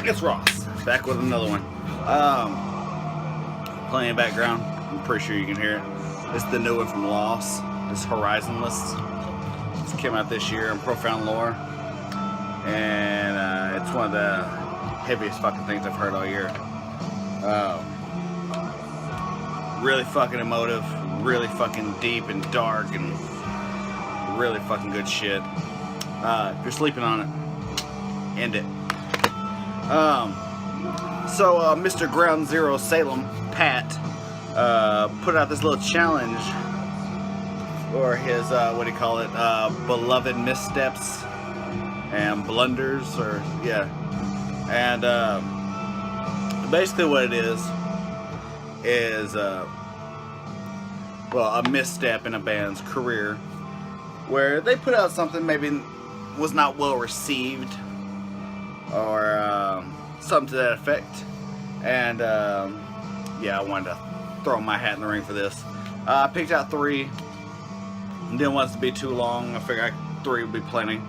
It's Ross, back with another one. Playing in the background, I'm pretty sure you can hear it. It's the new one from Loss. It's Horizonless. This came out this year in Profound Lore. And it's one of the heaviest fucking things I've heard all year. Really fucking emotive, really fucking deep and dark, and really fucking good shit. If you're sleeping on it, end it. So Mr. Ground Zero Salem, Pat, put out this little challenge for his, what do you call it, beloved missteps and blunders, or, yeah. And basically what it is well, a misstep in a band's career where they put out something maybe was not well received, or something to that effect. And yeah, I wanted to throw my hat in the ring for this. I picked out 3. Didn't want it to be too long. I figured 3 would be plenty.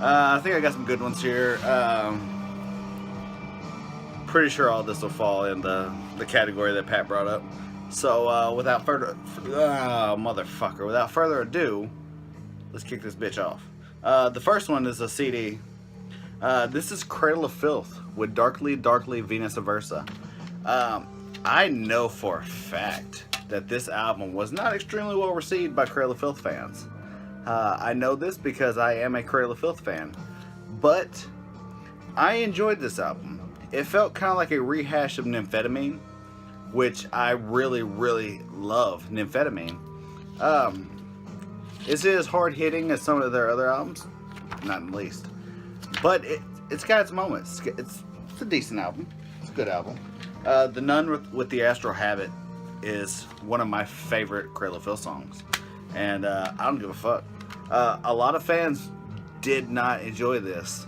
I think I got some good ones here. Pretty sure all this will fall in the category that Pat brought up. So without further ado, let's kick this bitch off. The first one is a CD. This is Cradle of Filth with Darkly Darkly Venus Aversa. I know for a fact that this album was not extremely well received by Cradle of Filth fans. I know this because I am a Cradle of Filth fan, but I enjoyed this album. It felt kind of like a rehash of Nymphetamine, which I really, really love Nymphetamine. Is it as hard-hitting as some of their other albums? Not in the least. But it's got its moments. It's a decent album. It's a good album. The Nun with the Astral Habit is one of my favorite Cradle of Filth songs. And I don't give a fuck. A lot of fans did not enjoy this.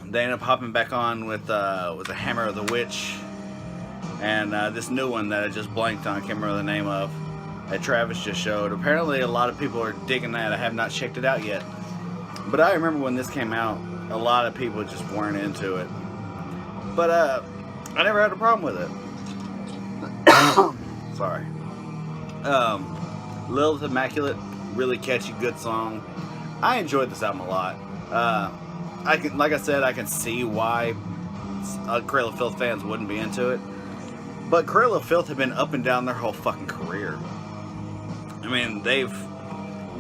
They ended up hopping back on with a Hammer of the Witch, and this new one that I just blanked on, I can't remember the name of, that Travis just showed. Apparently a lot of people are digging that. I have not checked it out yet, but I remember when this came out, a lot of people just weren't into it, but I never had a problem with it. Sorry. Lilith Immaculate, really catchy, good song. I enjoyed this album a lot. Like I said, I can see why Cradle of Filth fans wouldn't be into it. But Cradle of Filth have been up and down their whole fucking career. I mean, they've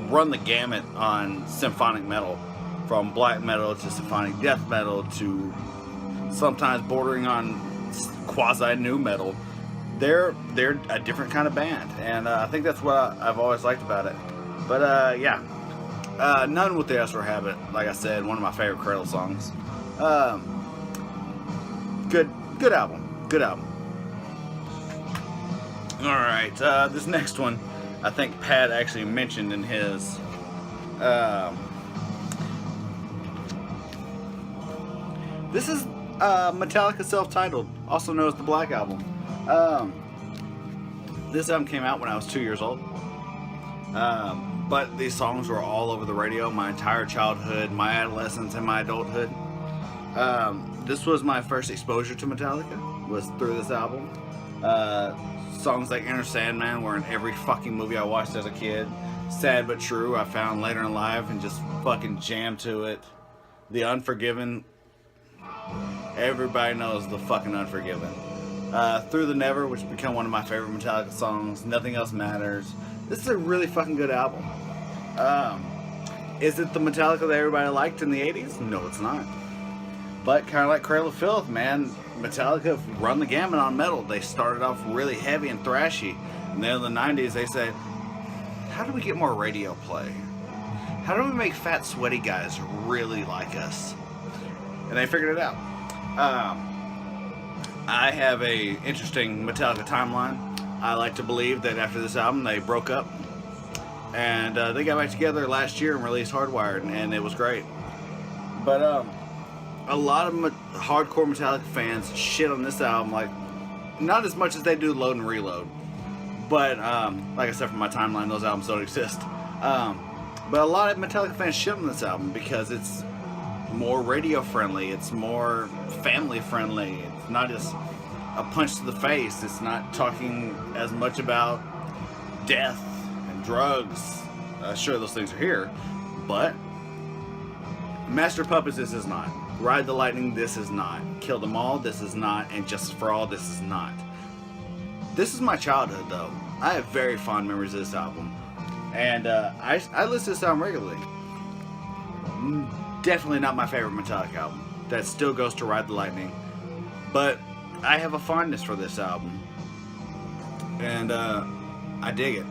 run the gamut on symphonic metal, from black metal to symphonic death metal to sometimes bordering on quasi new metal. They're a different kind of band, and I think that's what I've always liked about it. But yeah. None with the Astral Habit, like I said, one of my favorite Cradle songs. Good album. Good album. Alright, this next one, I think Pat actually mentioned in his, this is Metallica self-titled, also known as the Black Album. This album came out when I was 2 years old. But these songs were all over the radio my entire childhood, my adolescence, and my adulthood. This was my first exposure to Metallica, was through this album. Songs like Inner Sandman were in every fucking movie I watched as a kid. Sad But True I found later in life and just fucking jammed to it. The Unforgiven, everybody knows the fucking Unforgiven. Through the Never, which became one of my favorite Metallica songs. Nothing Else Matters. This is a really fucking good album. Is it the Metallica that everybody liked in the 80s? No, it's not. But kind of like Cradle of Filth, man, Metallica run the gamut on metal. They started off really heavy and thrashy. And then in the 90s, they said, how do we get more radio play? How do we make fat, sweaty guys really like us? And they figured it out. I have a interesting Metallica timeline. I like to believe that after this album, they broke up. And they got back together last year and released Hardwired, and it was great. But a lot of hardcore Metallica fans shit on this album, like, not as much as they do Load and Reload. But, like I said, from my timeline, those albums don't exist. But a lot of Metallica fans shit on this album because it's more radio friendly. It's more family friendly. It's not just a punch to the face. It's not talking as much about death and drugs. Sure, those things are here, but Master Puppets, this is not. Ride the Lightning, this is not. Kill Them All, this is not. And Justice for All, this is not. This is my childhood, though. I have very fond memories of this album. And I listen to this album regularly. Definitely not my favorite Metallica album. That still goes to Ride the Lightning. But I have a fondness for this album. And I dig it.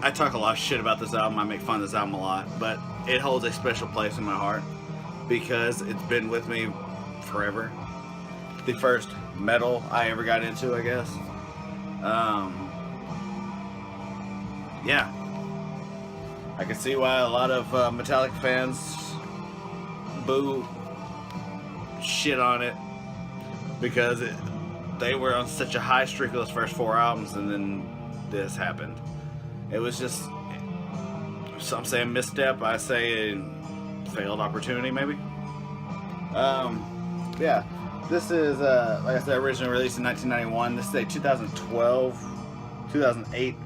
I talk a lot of shit about this album. I make fun of this album a lot. But it holds a special place in my heart. Because it's been with me forever. The first metal I ever got into, I guess. Yeah. I can see why a lot of Metallica fans boo, shit on it, because they were on such a high streak of those first 4 albums, and then this happened. It was just, some say a misstep, I say a failed opportunity, maybe. Yeah, this is, like I said, originally released in 1991. This is a 2008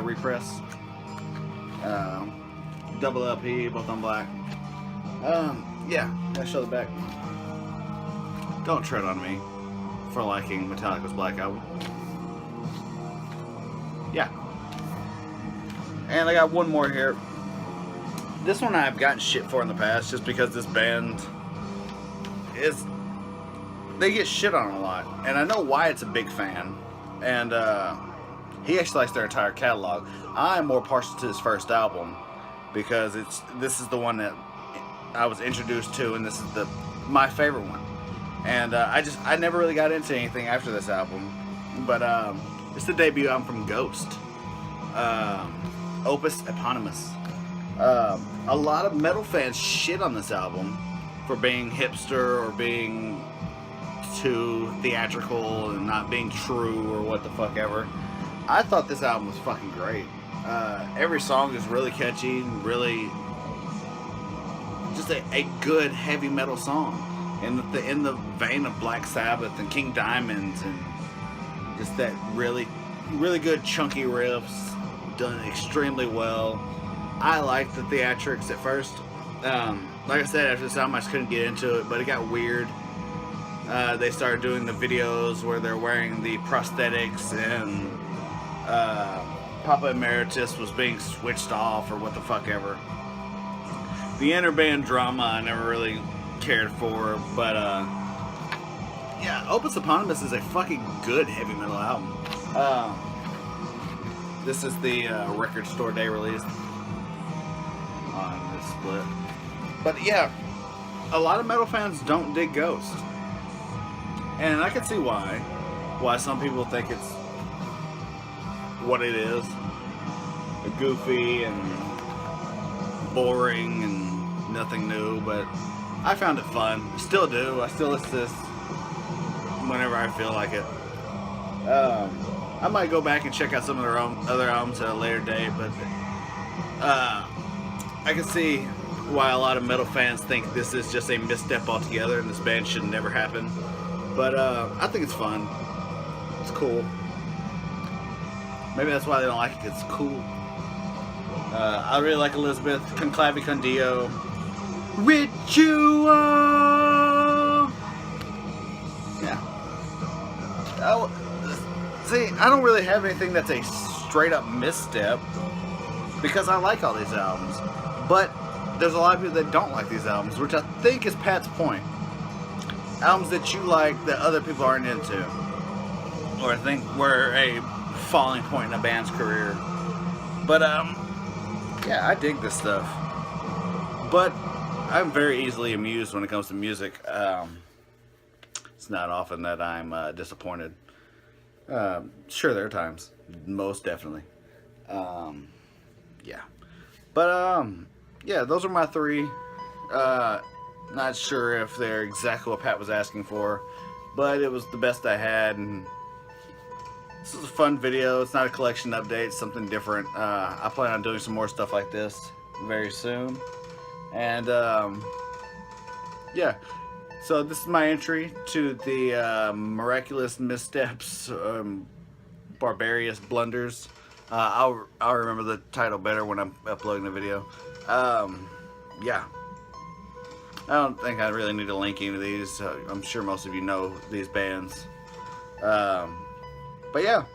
repress. Double LP, both on black. Yeah, I'll show the back. Don't tread on me for liking Metallica's Black Album. Yeah. And I got one more here. This one I've gotten shit for in the past, just because this band is, they get shit on a lot. And I know why it's a big fan. And he actually likes their entire catalog. I'm more partial to his first album, because this is the one that I was introduced to, and this is my favorite one. And I never really got into anything after this album, but it's the debut album from Ghost, Opus Eponymous. A lot of metal fans shit on this album for being hipster or being too theatrical and not being true or what the fuck ever. I thought this album was fucking great. Every song is really catchy and really just a good heavy metal song in the vein of Black Sabbath and King Diamond, and just that really good chunky riffs done extremely well. I liked the theatrics at first. Like I said, after this album I just couldn't get into it, but it got weird. They started doing the videos where they're wearing the prosthetics, and Papa Emeritus was being switched off or what the fuck ever. The interband drama I never really cared for, but yeah, Opus Eponymous is a fucking good heavy metal album. This is the record store day release on this split. But yeah, a lot of metal fans don't dig Ghost, and I can see why some people think it's what it is, goofy and boring and nothing new. But I found it fun. Still do. I still listen to this whenever I feel like it. I might go back and check out some of their other albums at a later date, but I can see why a lot of metal fans think this is just a misstep altogether and this band should never happen. But I think it's fun. It's cool. Maybe that's why they don't like it, 'cause it's cool. I really like Elizabeth, Conclavi Con Dio, Ritual. Yeah. See, I don't really have anything that's a straight up misstep, because I like all these albums. But there's a lot of people that don't like these albums, which I think is Pat's point. Albums that you like that other people aren't into, or I think were a falling point in a band's career. But yeah, I dig this stuff. But I'm very easily amused when it comes to music. It's not often that I'm disappointed. Sure, there are times, most definitely. Yeah, but yeah, those are my 3. Not sure if they're exactly what Pat was asking for, but it was the best I had, and this is a fun video. It's not a collection update, it's something different. I plan on doing some more stuff like this very soon. And yeah, so this is my entry to the miraculous missteps, barbarous blunders. I'll remember the title better when I'm uploading the video. Yeah, I don't think I really need to link any of these. I'm sure most of you know these bands. But yeah,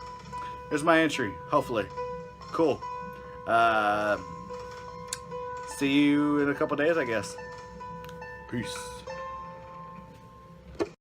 here's my entry. Hopefully, cool. See you in a couple days, I guess. Peace.